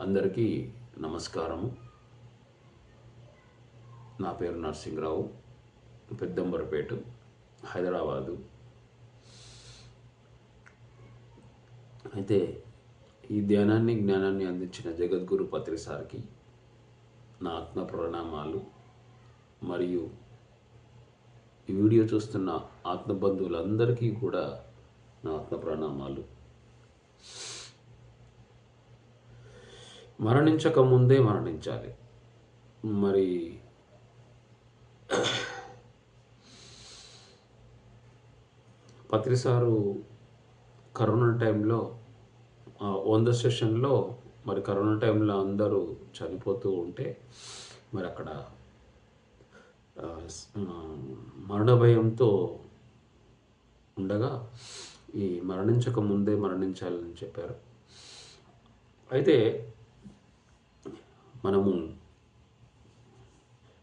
అందరికీ నమస్కారము. నా పేరు నరసింహరావు, పెద్దంబరపేట, హైదరాబాదు. అయితే ఈ జ్ఞానాన్ని అందించిన జగద్గురు పత్రి సార్కి నా ఆత్మ ప్రణామాలు. మరియు ఈ వీడియో చూస్తున్న ఆత్మబంధువులందరికీ కూడా నా ఆత్మ ప్రణామాలు. మరణించక ముందే మరణించాలి. మరి పత్రి సారు కరోనా టైంలో 100 సెషన్లో మరి కరోనా టైంలో అందరూ చనిపోతూ ఉంటే మరి అక్కడ మరణ భయంతో ఉండగా ఈ మరణించక ముందే మరణించాలని చెప్పారు. అయితే మనము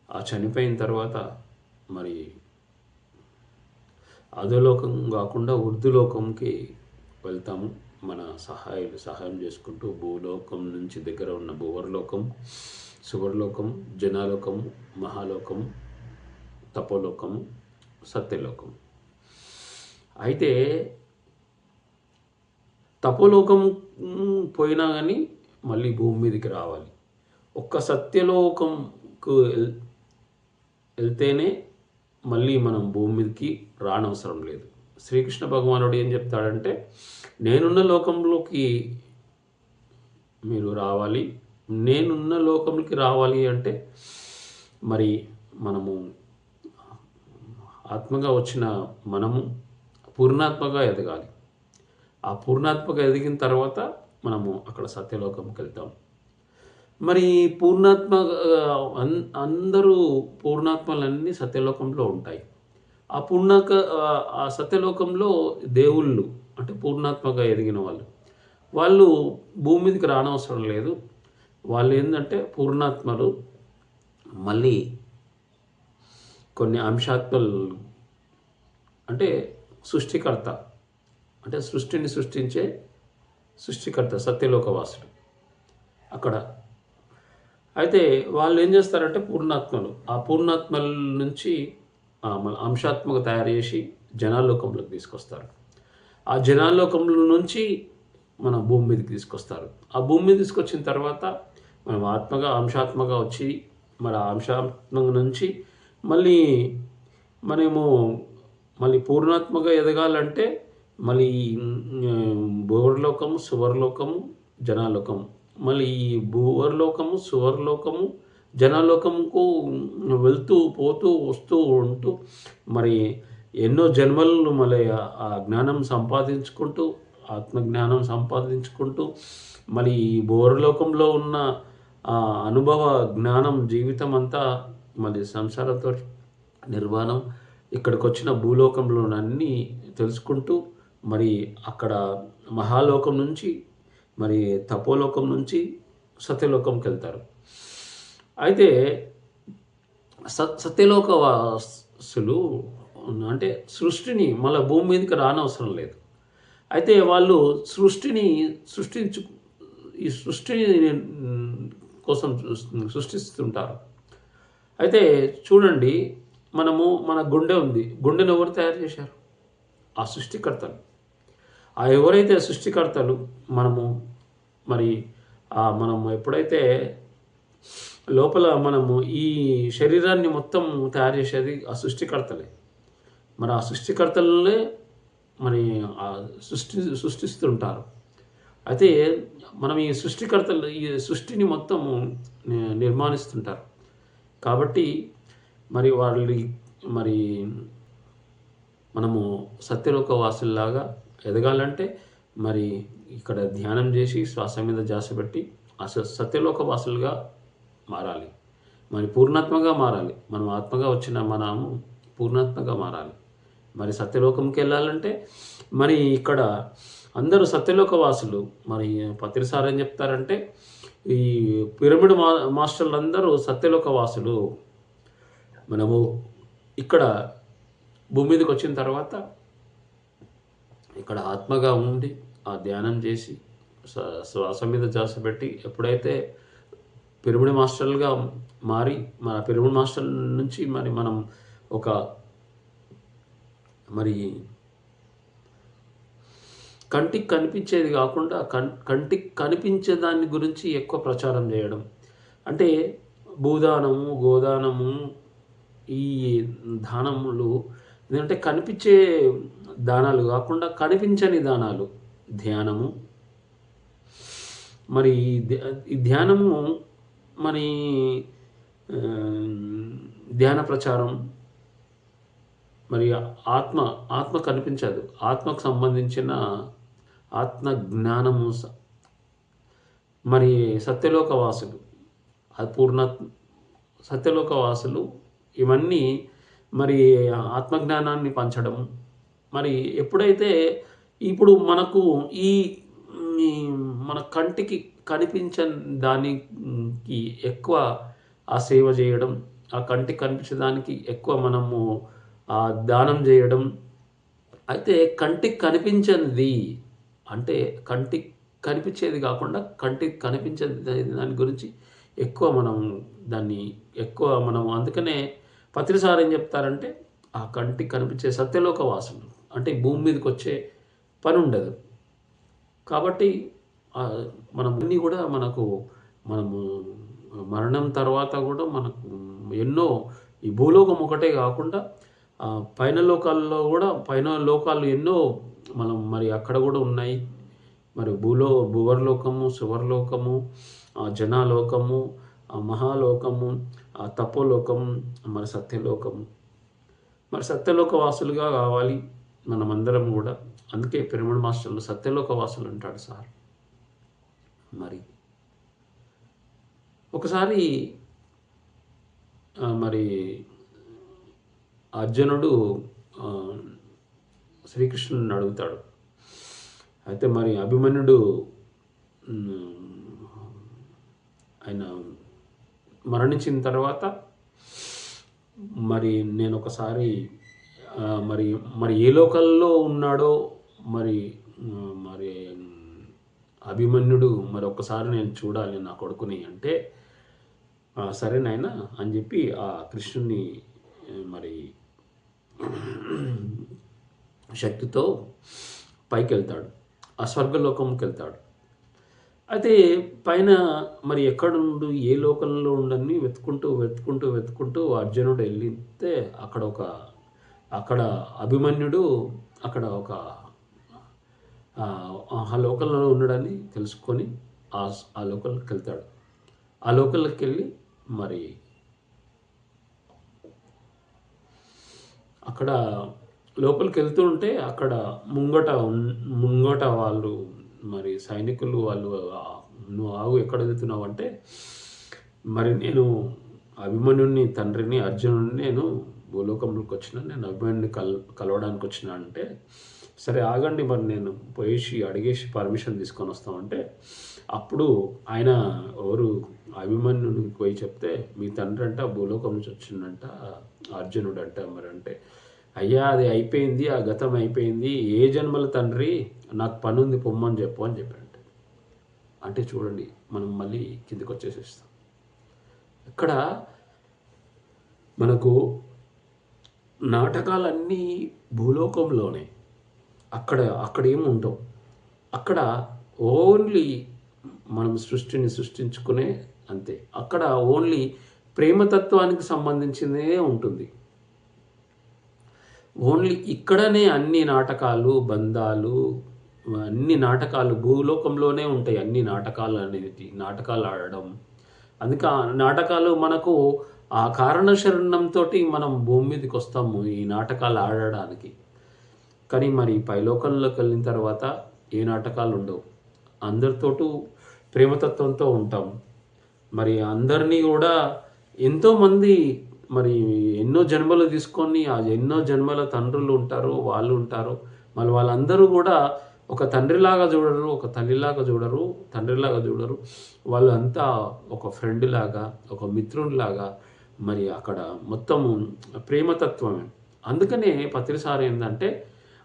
ఆ చనిపోయిన తర్వాత మరి అధోలోకం కాకుండా ఉర్ధులోకంకి వెళ్తాము. మన సహాయం చేసుకుంటూ భూలోకం నుంచి దగ్గర ఉన్న భువర్లోకం, సువర్లోకం, జనాలోకం, మహాలోకం, తపోలోకం, సత్యలోకం. అయితే తపోలోకం పోయినా కానీ మళ్ళీ భూమి మీదకి రావాలి. ఒక్క సత్యలోకంకు వెళ్తేనే మళ్ళీ మనం భూమి మీదకి రానవసరం లేదు. శ్రీకృష్ణ భగవానుడు ఏం చెప్తాడంటే, నేనున్న లోకంలోకి మీరు రావాలి. నేనున్న లోకంలోకి రావాలి అంటే మరి మనము ఆత్మగా వచ్చిన మనము పూర్ణాత్మగా ఎదగాలి. ఆ పూర్ణాత్మగా ఎదిగిన తర్వాత మనము అక్కడ సత్యలోకంకి వెళ్తాం. మరి అందరూ పూర్ణాత్మలన్నీ సత్యలోకంలో ఉంటాయి. ఆ సత్యలోకంలో దేవుళ్ళు అంటే పూర్ణాత్మగా ఎదిగిన వాళ్ళు భూమి మీదకి రానవసరం లేదు. వాళ్ళు ఏంటంటే పూర్ణాత్మలు. మళ్ళీ కొన్ని అంశాత్మలు అంటే సృష్టికర్త, అంటే సృష్టిని సృష్టించే సృష్టికర్త సత్యలోకవాసుడు అక్కడ. అయితే వాళ్ళు ఏం చేస్తారంటే పూర్ణాత్మలు, ఆ పూర్ణాత్మల నుంచి మన అంశాత్మక తయారు చేసి జనాల్లోకంలోకి తీసుకొస్తారు. ఆ జనాల్లోకంలో నుంచి మన భూమి మీదకి తీసుకొస్తారు. ఆ భూమి మీద తీసుకొచ్చిన తర్వాత మనం అంశాత్మగా వచ్చి మరి ఆ అంశాత్మక నుంచి మళ్ళీ పూర్ణాత్మగా ఎదగాలంటే మళ్ళీ భూవర్లోకము, సువర్లోకము, జనాలోకము. మళ్ళీ ఈ భూవర్లోకము, సువర్లోకము, జనాలోకముకు వెళ్తూ పోతూ వస్తూ ఉంటూ మరి ఎన్నో జన్మలను మళ్ళీ ఆ జ్ఞానం సంపాదించుకుంటూ, ఆత్మజ్ఞానం సంపాదించుకుంటూ మళ్ళీ ఈ భూవర్లోకంలో ఉన్న ఆ అనుభవ జ్ఞానం జీవితం అంతా మళ్ళీ సంసారంతో నిర్వాణం ఇక్కడికి వచ్చిన భూలోకంలోనన్నీ తెలుసుకుంటూ మరి అక్కడ మహాలోకం నుంచి మరి తపోలోకం నుంచి సత్యలోకంకి వెళ్తారు. అయితే సత్యలోకవాసులు అంటే సృష్టిని మళ్ళీ భూమి మీదకి రానవసరం లేదు. అయితే వాళ్ళు ఈ సృష్టిని కోసం సృష్టిస్తుంటారు. అయితే చూడండి, మన గుండె ఉంది. గుండెను ఎవరు తయారు చేశారు? ఆ సృష్టికర్తలు. ఆ ఎవరైతే సృష్టికర్తలు మనము ఎప్పుడైతే లోపల మనము ఈ శరీరాన్ని మొత్తం తయారు చేసేది ఆ సృష్టికర్తలే. మరి ఆ సృష్టికర్తలనే మరి ఆ సృష్టిస్తుంటారు. అయితే మనం ఈ సృష్టిని మొత్తము నిర్మాణిస్తుంటారు. కాబట్టి మరి మనము సత్యలోక వాసుల్లాగా ఎదగాలంటే మరి ఇక్కడ ధ్యానం చేసి శ్వాస మీద ధ్యాస పెట్టి ఆ సత్యలోక వాసులుగా మారాలి. మరి పూర్ణాత్మగా మారాలి. మనం ఆత్మగా వచ్చిన మనము పూర్ణాత్మగా మారాలి. మరి సత్యలోకంకి వెళ్ళాలంటే మరి ఇక్కడ అందరూ సత్యలోక వాసులు. మరి పత్రి సార్ ఏం చెప్తారంటే, ఈ పిరమిడ్ మాస్టర్లు అందరూ సత్యలోక వాసులు. మనము ఇక్కడ భూమి మీదకి వచ్చిన తర్వాత ఇక్కడ ఆత్మగా ఉండి ఆ ధ్యానం చేసి శ్వాస మీద ధ్యాస పెట్టి ఎప్పుడైతే పిరమిడ్ మాస్టర్లుగా మారి మన పిరమిడ్ మాస్టర్ నుంచి మనం ఒక మరి కంటికి కనిపించేది కాకుండా కంటికి కనిపించే దాని గురించి ఎక్కువ ప్రచారం చేయడం. అంటే భూదానము, గోదానము, ఈ దానములు ఎందుకంటే కనిపించే దానాలు కాకుండా కనిపించని దానాలు. ధ్యానము, మరి ఈ ధ్యానము మరి ధ్యాన ప్రచారం, మరి ఆత్మ కనిపించదు. ఆత్మకు సంబంధించిన ఆత్మ జ్ఞానము, మరి సత్యలోకవాసులు, పూర్ణ సత్యలోకవాసులు ఇవన్నీ మరి ఆత్మజ్ఞానాన్ని పంచడం. మరి ఎప్పుడైతే ఇప్పుడు మనకు ఈ మన కంటికి కనిపించని దానికి ఎక్కువ ఆ సేవ చేయడం, ఆ కంటికి కనిపించే దానికి ఎక్కువ మనము ఆ దానం చేయడం. అయితే కంటికి కనిపించనిది అంటే కంటికి కనిపించేది కాకుండా కంటికి కనిపించే దాని గురించి ఎక్కువ మనం అందుకనే పత్రిసార్ ఏం చెప్తారంటే ఆ కంటికి కనిపించే సత్యలోక వాసులు అంటే భూమి మీదకి వచ్చే పని ఉండదు. కాబట్టి మనం అన్నీ కూడా మనము మరణం తర్వాత కూడా మనకు ఎన్నో ఈ భూలోకం ఒకటే కాకుండా పైన లోకాలు ఎన్నో మరి అక్కడ కూడా ఉన్నాయి. మరి భువర్లోకము, సువర్లోకము, జనాలోకము, మహాలోకము, తపోలోకము, మరి సత్యలోకము. మరి సత్యలోక వాసులుగా కావాలి మనమందరం కూడా. అందుకే పిరమిడ్ మాస్టర్లు సత్యలోక వాసులు అంటాడు సార్. మరి ఒకసారి మరి అర్జునుడు శ్రీకృష్ణుని అడుగుతాడు. అయితే మరి అభిమన్యుడు ఆయన మరణించిన తర్వాత మరి నేను ఒకసారి మరి ఏ లోకంలో ఉన్నాడో మరి అభిమన్యుడు మరి ఒక్కసారి నేను చూడాలి నా కొడుకుని అంటే, సరే నాయన అని చెప్పి ఆ కృష్ణుని మరి శక్తితో పైకి వెళ్తాడు, ఆ స్వర్గలోకంకి వెళ్తాడు. అయితే పైన మరి ఎక్కడుండు ఏ లోకంలో ఉండని వెతుకుంటూ అర్జునుడు వెళ్తే అక్కడ అభిమన్యుడు అక్కడ ఆ లోకంలో ఉండడని తెలుసుకొని ఆ లోకంలోకి వెళ్తాడు. ఆ లోకంలోకి వెళ్ళి మరి అక్కడ లోపలికి వెళ్తూ ఉంటే అక్కడ ముంగట వాళ్ళు మరి సైనికులు వాళ్ళు, నువ్వు ఆగు ఎక్కడ వెళ్తున్నావు అంటే, మరి నేను అభిమన్యుని తండ్రిని అర్జునుడిని నేను భూలోకంలోకి వచ్చిన, నేను అభిమన్యుని కలవడానికి వచ్చిన అంటే, సరే ఆగండి మరి నేను పోయేసి అడిగేసి పర్మిషన్ తీసుకొని వస్తామంటే, అప్పుడు ఆయన ఎవరు అభిమన్యునికి పోయి చెప్తే, మీ తండ్రి అంట భూలోకం నుంచి వచ్చిందంట అర్జునుడు అంట. మరి అంటే, అయ్యా అది అయిపోయింది, ఆ గతం అయిపోయింది, ఏ జన్మల తండ్రి, నాకు పని ఉంది పొమ్మని చెప్పు అని చెప్పాడంట. అంటే చూడండి మనం మళ్ళీ కిందకి వచ్చేసేస్తాం. ఇక్కడ మనకు నాటకాలన్నీ భూలోకంలోనే, అక్కడ ఏమి ఉండవు. అక్కడ ఓన్లీ మనం సృష్టించుకునే అంతే. అక్కడ ఓన్లీ ప్రేమతత్వానికి సంబంధించిందే ఉంటుంది. ఓన్లీ ఇక్కడనే అన్ని నాటకాలు, బంధాలు, అన్ని నాటకాలు భూలోకంలోనే ఉంటాయి. అన్ని నాటకాలు అనేది నాటకాలు ఆడడం. అందుకే ఆ నాటకాలు మనకు ఆ కారణ శరణంతో మనం భూమి మీదకి వస్తాము ఈ నాటకాలు ఆడడానికి. కానీ మరి పైలోకంలోకి వెళ్ళిన తర్వాత ఏ నాటకాలు ఉండవు. అందరితోటూ ప్రేమతత్వంతో ఉంటాం. మరి అందరినీ కూడా ఎంతోమంది మరి ఎన్నో జన్మలు తీసుకొని ఆ ఎన్నో జన్మల తండ్రులు ఉంటారు, వాళ్ళు ఉంటారు. మళ్ళీ వాళ్ళందరూ కూడా ఒక తండ్రిలాగా చూడరు, ఒక తల్లిలాగా చూడరు, తండ్రిలాగా చూడరు. వాళ్ళు అంతా ఒక ఫ్రెండ్ లాగా, ఒక మిత్రునిలాగా మరి అక్కడ మొత్తము ప్రేమతత్వమే. అందుకనే పత్రిసారి ఏంటంటే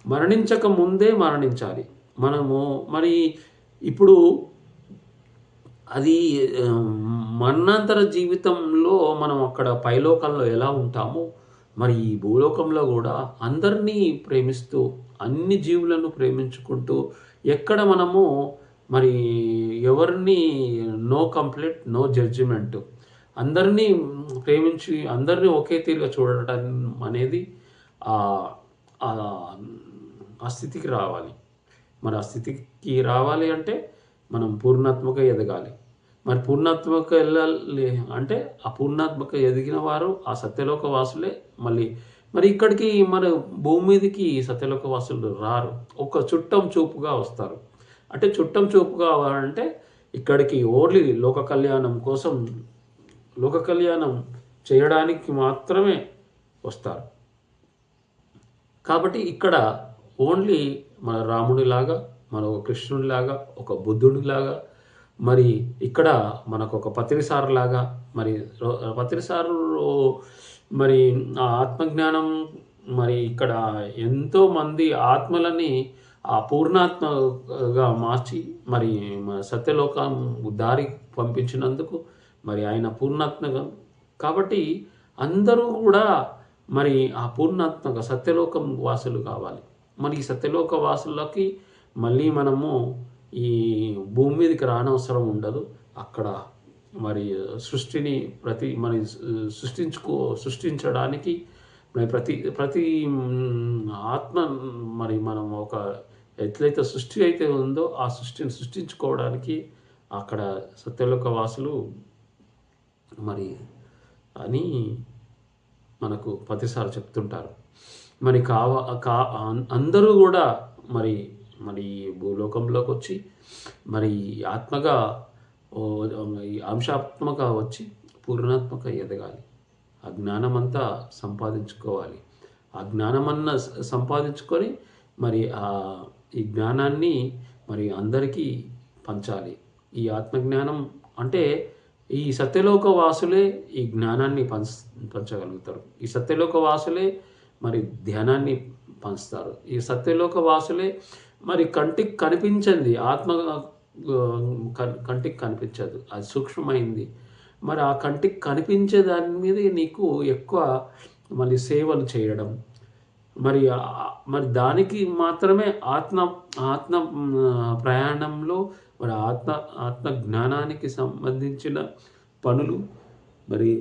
మరణించక ముందే మరణించాలి. మనము మరి ఇప్పుడు అది మరణాంతర జీవితంలో మనం అక్కడ పైలోకంలో ఎలా ఉంటామో, మరి ఈ భూలోకంలో గూడా అందరినీ ప్రేమిస్తూ, అన్ని జీవులను ప్రేమించుకుంటూ, ఎక్కడ మనము మరి ఎవరిని నో కంప్లెయింట్, నో జడ్జిమెంట్. అందరినీ ప్రేమించి, అందరిని ఒకే తీరుగా చూడటం అనేది ఆహ్, ఆహ్, ఆ స్థితికి రావాలి. మరి ఆ స్థితికి రావాలి అంటే మనం పూర్ణాత్మక ఎదగాలి. మరి పూర్ణాత్మక ఎళ్ళాలి అంటే ఆ పూర్ణాత్మక ఎదిగిన వారు ఆ సత్యలోక వాసులే మరి ఇక్కడికి భూమి మీదకి సత్యలోక వాసులు రారు. ఒక చుట్టం చూపుగా వస్తారు. అంటే చుట్టం చూపుగా అంటే ఇక్కడికి ఓన్లీ లోక కళ్యాణం కోసం, లోక కళ్యాణం చేయడానికి మాత్రమే వస్తారు. కాబట్టి ఇక్కడ ఓన్లీ మన రాముడిలాగా, మన ఒక కృష్ణుడిలాగా, ఒక బుద్ధుడిలాగా, మరి ఇక్కడ మనకొక పత్రిసారులాగా, మరి పత్రిసారు మరి ఆ ఆత్మజ్ఞానం, మరి ఇక్కడ ఎంతోమంది ఆత్మలని ఆ పూర్ణాత్మగా మార్చి, మరి మన సత్యలోకం దారి పంపించినందుకు మరి ఆయన పూర్ణాత్మగా కాబట్టి అందరూ కూడా మరి ఆ పూర్ణాత్మక సత్యలోకం వాసులు కావాలి. మరి ఈ సత్యలోక వాసులకి మళ్ళీ మనము ఈ భూమి మీదకి రానవసరం ఉండదు. అక్కడ మరి సృష్టిని మరి సృష్టించడానికి మరి ప్రతి ప్రతి ఆత్మ మరి మనం ఎట్లయితే సృష్టి అయితే ఉందో ఆ సృష్టిని సృష్టించుకోవడానికి అక్కడ సత్యలోక వాసులు మరి అని మనకు ప్రతిసారి చెప్తుంటారు. మరి అందరూ కూడా మరి మరి భూలోకంలోకి వచ్చి మరి ఆత్మగా అంశాత్మక వచ్చి పూర్ణాత్మక ఎదగాలి. ఆ జ్ఞానమంతా సంపాదించుకోవాలి. ఆ జ్ఞానమన్నా సంపాదించుకొని మరి ఈ జ్ఞానాన్ని మరి అందరికీ పంచాలి. ఈ ఆత్మజ్ఞానం అంటే ఈ సత్యలోక వాసులే ఈ జ్ఞానాన్ని పంచగలుగుతారు. ఈ సత్యలోక వాసులే మరి ధ్యానాన్ని పంచుతారు. ఈ సత్యలోక వాసులే మరి కంటికి కనిపించింది ఆత్మ కంటికి కనిపించదు. అది సూక్ష్మమైంది. మరి ఆ కంటికి కనిపించే దాని మీద నీకు ఎక్కువ మళ్ళీ సేవలు చేయడం. మరి మరి దానికి మాత్రమే ఆత్మ ఆత్మ ప్రయాణంలో మరి ఆత్మ జ్ఞానానికి సంబంధించిన పనులు మరి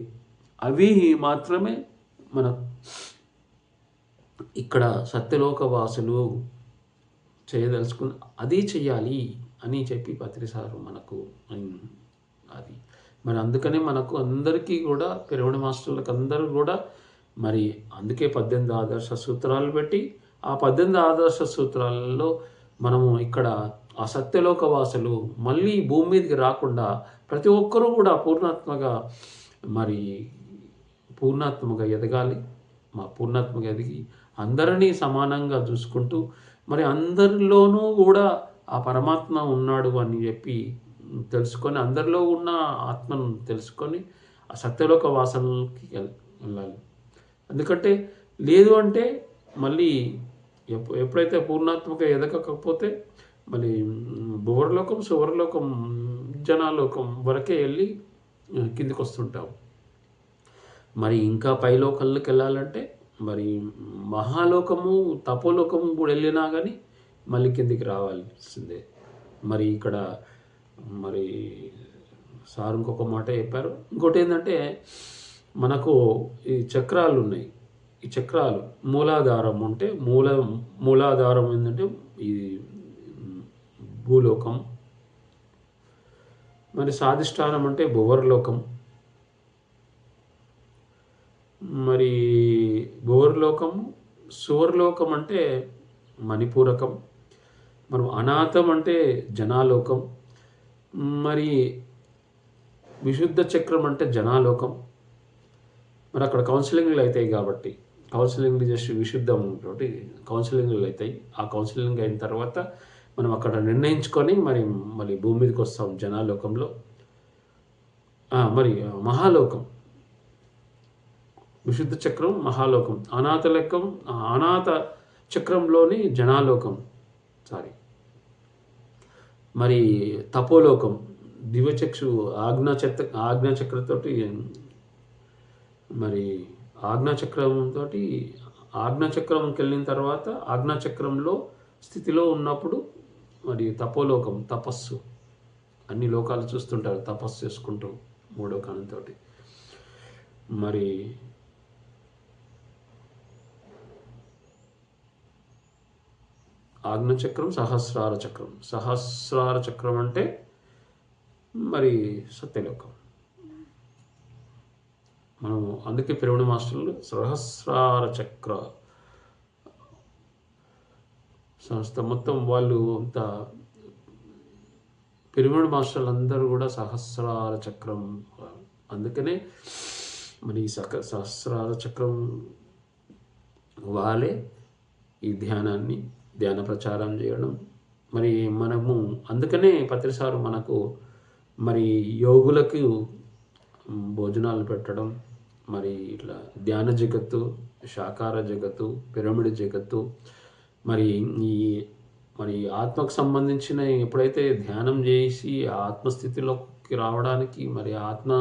అవి మాత్రమే మన ఇక్కడ సత్యలోక వాసులు చేయదలుచుకున్న అది చెయ్యాలి అని చెప్పి పత్రిసారు మనకు అది మరి అందుకనే మనకు అందరికీ కూడా పిరమిడ్ మాస్టర్లకు అందరూ కూడా మరి అందుకే 18 ఆదర్శ సూత్రాలు పెట్టి ఆ 18 ఆదర్శ సూత్రాలలో మనము ఇక్కడ ఆ సత్యలోక వాసులు మళ్ళీ భూమి మీదకి రాకుండా ప్రతి ఒక్కరూ కూడా మరి పూర్ణాత్మగా ఎదగాలి. పూర్ణాత్మగా ఎదిగి అందరినీ సమానంగా చూసుకుంటూ మరి అందరిలోనూ కూడా ఆ పరమాత్మ ఉన్నాడు అని చెప్పి తెలుసుకొని అందరిలో ఉన్న ఆత్మను తెలుసుకొని ఆ సత్యలోక వాసనకి వెళ్ళాలి. ఎందుకంటే లేదు అంటే మళ్ళీ ఎప్పుడైతే పూర్ణాత్మక ఎదగకపోతే మళ్ళీ భువర్లోకం, సువర్లోకం, జనాలోకం వరకే వెళ్ళి కిందికి వస్తుంటాం. మరి ఇంకా పైలోకంలోకి వెళ్ళాలంటే మరి మహాలోకము, తపోలోకము కూడా వెళ్ళినా కానీ మళ్ళీ కిందికి రావాల్సిందే. మరి ఇక్కడ మరి సార్ ఇంకొక మాట చెప్పారు. ఇంకోటి ఏంటంటే మనకు ఈ చక్రాలు ఉన్నాయి. ఈ చక్రాలు మూలాధారం ఉంటే మూలాధారం ఏంటంటే ఈ భూలోకం, మరి స్వాధిష్టానం అంటే భువర్లోకం, మరి భువర్లోకం, సువర్లోకం అంటే మణిపూరకం, మనం అనాథం అంటే జనాలోకం, మరి విశుద్ధ చక్రం అంటే జనాలోకం. మరి అక్కడ కౌన్సిలింగ్లు అవుతాయి కాబట్టి కౌన్సిలింగ్ జస్ట్ విశుద్ధం తోటి కౌన్సిలింగ్లు అవుతాయి. ఆ కౌన్సిలింగ్ అయిన తర్వాత మనం అక్కడ నిర్ణయించుకొని మళ్ళీ భూమి మీదకి వస్తాం జనాలోకంలో. మరి మహాలోకం, విశుద్ధ చక్రం మహాలోకం, అనాథ చక్రంలోని జనాలోకం. మరి తపోలోకం దివ్యచక్షు ఆజ్ఞాచక్రతోటి మరి ఆజ్ఞాచక్రంతో ఆజ్ఞాచక్రంకి వెళ్ళిన తర్వాత ఆజ్ఞాచక్రంలో స్థితిలో ఉన్నప్పుడు మరి తపోలోకం తపస్సు అన్ని లోకాలు చూస్తుంటారు తపస్సు చేసుకుంటూ మూడో కాలంతో. మరి ఆజ్ఞచక్రం సహస్రార చక్రం అంటే మరి సత్యలోకం. మనము అందుకే పిరమిడ్ మాస్టర్లు సహస్రార చక్ర సంస్థ మొత్తం వాళ్ళు అంత పిరమిడ్ మాస్టర్లు అందరూ కూడా సహస్రార చక్రం. అందుకనే మరి సహస్రార చక్రం వాళ్ళే ఈ ధ్యాన ప్రచారం చేయడం. మరి మనము అందుకనే పత్రిసారు మనకు మరి యోగులకు భోజనాలు పెట్టడం, మరి ఇట్లా ధ్యాన జగత్తు, శాకార జగత్తు, పిరమిడ్ జగత్తు, మరి ఈ మరి ఆత్మకు సంబంధించిన ఎప్పుడైతే ధ్యానం చేసి ఆత్మస్థితిలోకి రావడానికి మరి ఆత్మ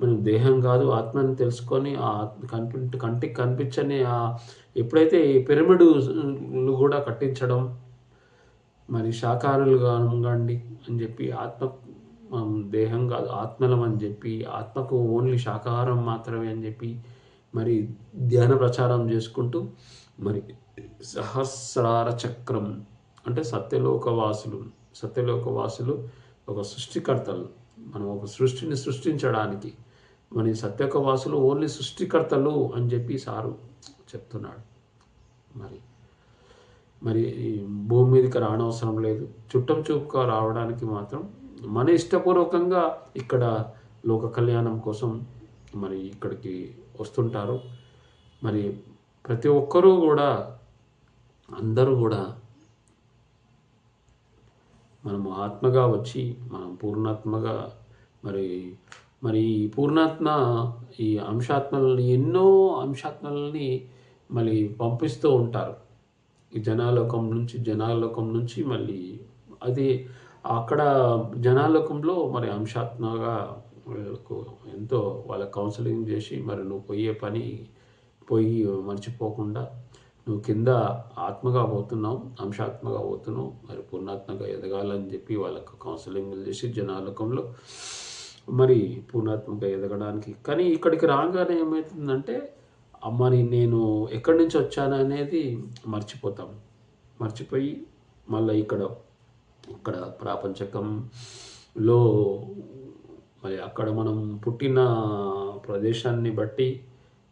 మనం దేహం కాదు ఆత్మని తెలుసుకొని ఆ కంటికి కనిపించని ఎప్పుడైతే పిరమిడ్లు కూడా కట్టించడం, మరి శాకారులు కానివ్వండి అని చెప్పి ఆత్మ దేహం కాదు ఆత్మలం అని చెప్పి ఆత్మకు ఓన్లీ శాకాహారం మాత్రమే అని చెప్పి మరి ధ్యాన ప్రచారం చేసుకుంటూ మరి సహస్రార చక్రం అంటే సత్యలోకవాసులు ఒక సృష్టికర్తలు. మనం ఒక సృష్టిని సృష్టించడానికి మన సత్యలోకవాసులు ఓన్లీ సృష్టికర్తలు అని చెప్పి సారు చెప్తున్నాడు. మరి భూమి మీదకి రానవసరం లేదు, చుట్టం చూపుగా రావడానికి మాత్రం మన ఇష్టపూర్వకంగా ఇక్కడ లోక కళ్యాణం కోసం మరి ఇక్కడికి వస్తుంటారు. మరి ప్రతి ఒక్కరూ కూడా అందరూ కూడా మనము ఆత్మగా వచ్చి మనం పూర్ణాత్మగా మరి పూర్ణాత్మ ఈ అంశాత్మలని ఎన్నో అంశాత్మలని మళ్ళీ పంపిస్తూ ఉంటారు ఈ జనాలోకం నుంచి మళ్ళీ అది అక్కడ జనాలోకంలో మరి అంశాత్మగా ఎంతో వాళ్ళ కౌన్సిలింగ్ చేసి మరి నువ్వు పోయి మర్చిపోకుండా నువ్వు కింద ఆత్మగా పోతున్నావు, అంశాత్మగా పోతున్నావు, మరి పూర్ణాత్మగా ఎదగాలని చెప్పి వాళ్ళకు కౌన్సిలింగ్ చేసి జనాలోకంలో మరి పూర్ణాత్మగా ఎదగడానికి. కానీ ఇక్కడికి రాగానే ఏమవుతుందంటే మరి నేను ఎక్కడి నుంచి వచ్చాను అనేది మర్చిపోయి మళ్ళీ ఇక్కడ ప్రాపంచకంలో మరి అక్కడ మనం పుట్టిన ప్రదేశాన్ని బట్టి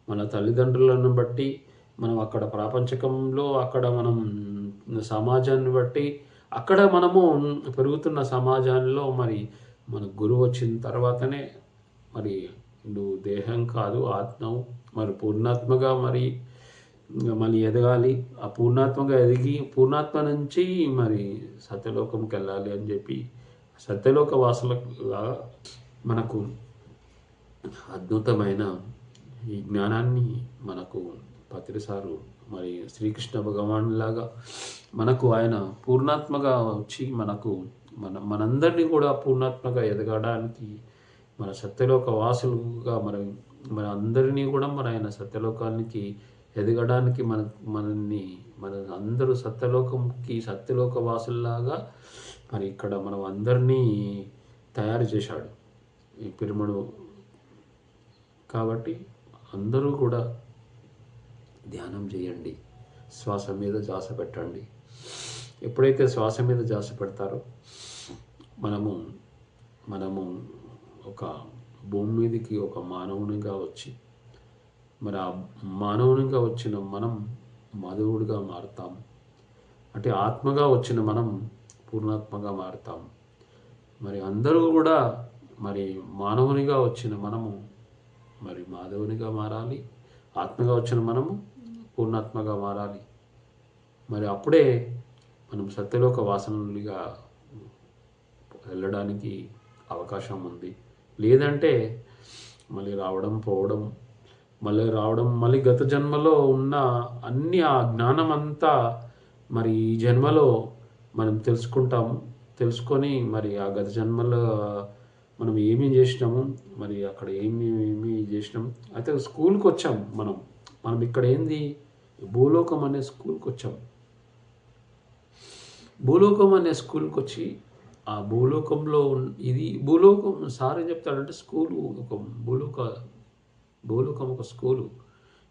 మన తల్లిదండ్రులను బట్టి మనం అక్కడ ప్రాపంచకంలో అక్కడ మనం సమాజాన్ని బట్టి అక్కడ మనము పెరుగుతున్న సమాజంలో మరి మన గురువు వచ్చిన తర్వాతనే మరి నువ్వు దేహం కాదు ఆత్మవు, మరి పూర్ణాత్మగా మరి మళ్ళీ ఎదగాలి, ఆ పూర్ణాత్మగా ఎదిగి పూర్ణాత్మ నుంచి మరి సత్యలోకంకి వెళ్ళాలి అని చెప్పి సత్యలోక వాసులుగా మనకు అద్భుతమైన ఈ జ్ఞానాన్ని మనకు పత్రిసారు మరి శ్రీకృష్ణ భగవానులాగా మనకు ఆయన పూర్ణాత్మగా వచ్చి మనందరినీ కూడా పూర్ణాత్మగా ఎదగడానికి మన సత్యలోక వాసులుగా మన అందరినీ కూడా మన ఆయన సత్యలోకానికి ఎదగడానికి మన అందరూ సత్యలోక వాసుల్లాగా మరి ఇక్కడ మనం అందరినీ తయారు చేశాడు ఈ పిరమిడ్. కాబట్టి అందరూ కూడా ధ్యానం చేయండి, శ్వాస మీద ధ్యాస పెట్టండి. ఎప్పుడైతే శ్వాస మీద ధ్యాస పెడతారో మనము ఒక భూమి మీదకి ఒక మానవునిగా వచ్చి మరి ఆ మానవునిగా వచ్చిన మనం మాధవుడిగా మారుతాం. అంటే ఆత్మగా వచ్చిన మనం పూర్ణాత్మగా మారుతాం. మరి అందరూ కూడా మరి మానవునిగా వచ్చిన మనము మరి మాధవునిగా మారాలి, ఆత్మగా వచ్చిన మనము పూర్ణాత్మగా మారాలి. మరి అప్పుడే మనం సత్యలోక వాసనలుగా వెళ్ళడానికి అవకాశం ఉంది. లేదంటే మళ్ళీ రావడం మళ్ళీ గత జన్మలో ఉన్న అన్ని ఆ జ్ఞానం అంతా మరి ఈ జన్మలో మనం తెలుసుకుంటాము. తెలుసుకొని మరి ఆ గత జన్మలో మనం ఏమేం చేసినాము, మరి అక్కడ ఏమి చేసినాము. అయితే స్కూల్కి వచ్చాం మనం. మనం ఇక్కడ ఏంది, భూలోకం అనే స్కూల్కి వచ్చాం. భూలోకం అనే స్కూల్కి వచ్చి ఆ భూలోకంలో ఇది భూలోకం సార్ ఏం చెప్తాడంటే, స్కూలు ఒక భూలోకం ఒక స్కూలు.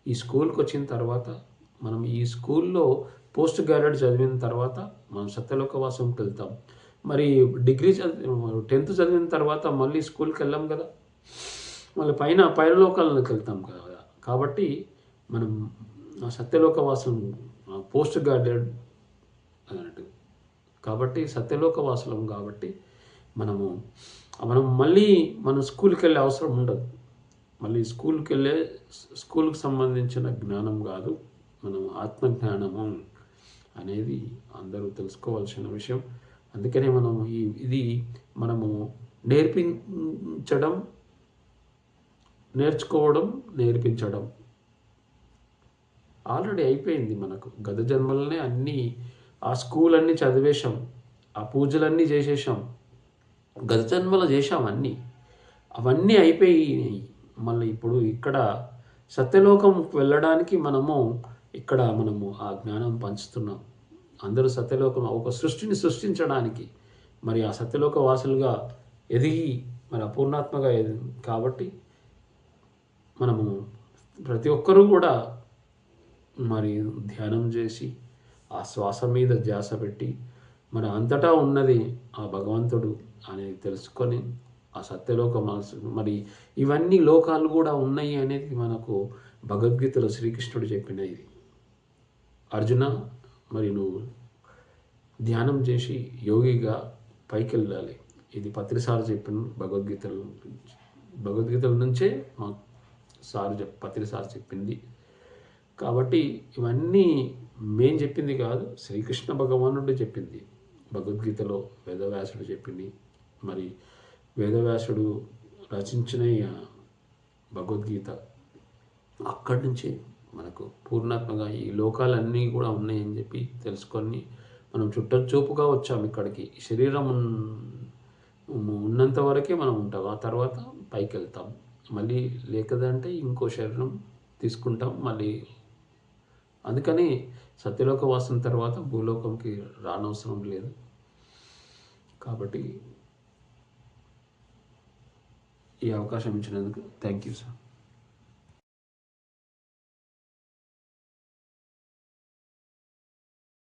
ఈ స్కూల్కి వచ్చిన తర్వాత మనం ఈ స్కూల్లో పోస్ట్ గ్రాడ్యుయేట్ చదివిన తర్వాత మనం సత్యలోకవాసంకి వెళ్తాం. మరి డిగ్రీ 10th చదివిన తర్వాత మళ్ళీ స్కూల్కి వెళ్ళాం కదా, మళ్ళీ పైన లోకాలకు వెళ్తాం కదా. కాబట్టి మనం ఆ సత్యలోకవాసం పోస్ట్ గ్రాడ్యుయేట్ అన్నట్టు. కాబట్టి సత్యలోకవాసులం కాబట్టి మనం మళ్ళీ స్కూల్కి వెళ్ళే అవసరం ఉండదు. మళ్ళీ స్కూల్కి సంబంధించిన జ్ఞానం కాదు, మనం ఆత్మజ్ఞానము అనేది అందరూ తెలుసుకోవాల్సిన విషయం. అందుకనే ఇది మనము నేర్పించడం ఆల్రెడీ అయిపోయింది మనకు. గత జన్మలనే అన్నీ ఆ స్కూల్ అన్నీ చదివేశాం, ఆ పూజలన్నీ చేసేసాం, గత జన్మలో చేశాం అన్నీ. అవన్నీ అయిపోయినాయి. మళ్ళీ ఇప్పుడు ఇక్కడ సత్యలోకంకి వెళ్ళడానికి ఇక్కడ ఆ జ్ఞానం పంచుతున్నాం. అందరూ సత్యలోకం ఒక సృష్టిని సృష్టించడానికి మరి ఆ సత్యలోక వాసులుగా ఎదిగి మరి అపూర్ణాత్మగా కాబట్టి ప్రతి ఒక్కరూ కూడా మరి ధ్యానం చేసి ఆ శ్వాస మీద ధ్యాస పెట్టి మరి అంతటా ఉన్నది ఆ భగవంతుడు అనేది తెలుసుకొని ఆ సత్యలోక మనసు మరి ఇవన్నీ లోకాలు కూడా ఉన్నాయి అనేది మనకు భగవద్గీతలో శ్రీకృష్ణుడు చెప్పిన ఇది. అర్జున, మరి నువ్వు ధ్యానం చేసి యోగిగా పైకి వెళ్ళాలి. ఇది పత్రిసారి చెప్పిన భగవద్గీతల నుంచే మా పత్రిసారి చెప్పింది. కాబట్టి ఇవన్నీ మేం చెప్పింది కాదు, శ్రీకృష్ణ భగవానుడు చెప్పింది. భగవద్గీతలో వేదవ్యాసుడు చెప్పింది. మరి వేదవ్యాసుడు రచించిన భగవద్గీత అక్కడి నుంచి మనకు పూర్ణాత్మగా ఈ లోకాలన్నీ కూడా ఉన్నాయని చెప్పి తెలుసుకొని మనం చూపుగా వచ్చాం ఇక్కడికి. శరీరం ఉన్నంత వరకే మనం ఉంటాం, ఆ తర్వాత పైకి వెళ్తాం. మళ్ళీ లేకదంటే ఇంకో శరీరం తీసుకుంటాం మళ్ళీ. అందుకని సత్యలోక వాసం తర్వాత భూలోకంకి రానవసరం లేదు. కాబట్టి ఈ అవకాశం ఇచ్చినందుకు థ్యాంక్ యూ సార్.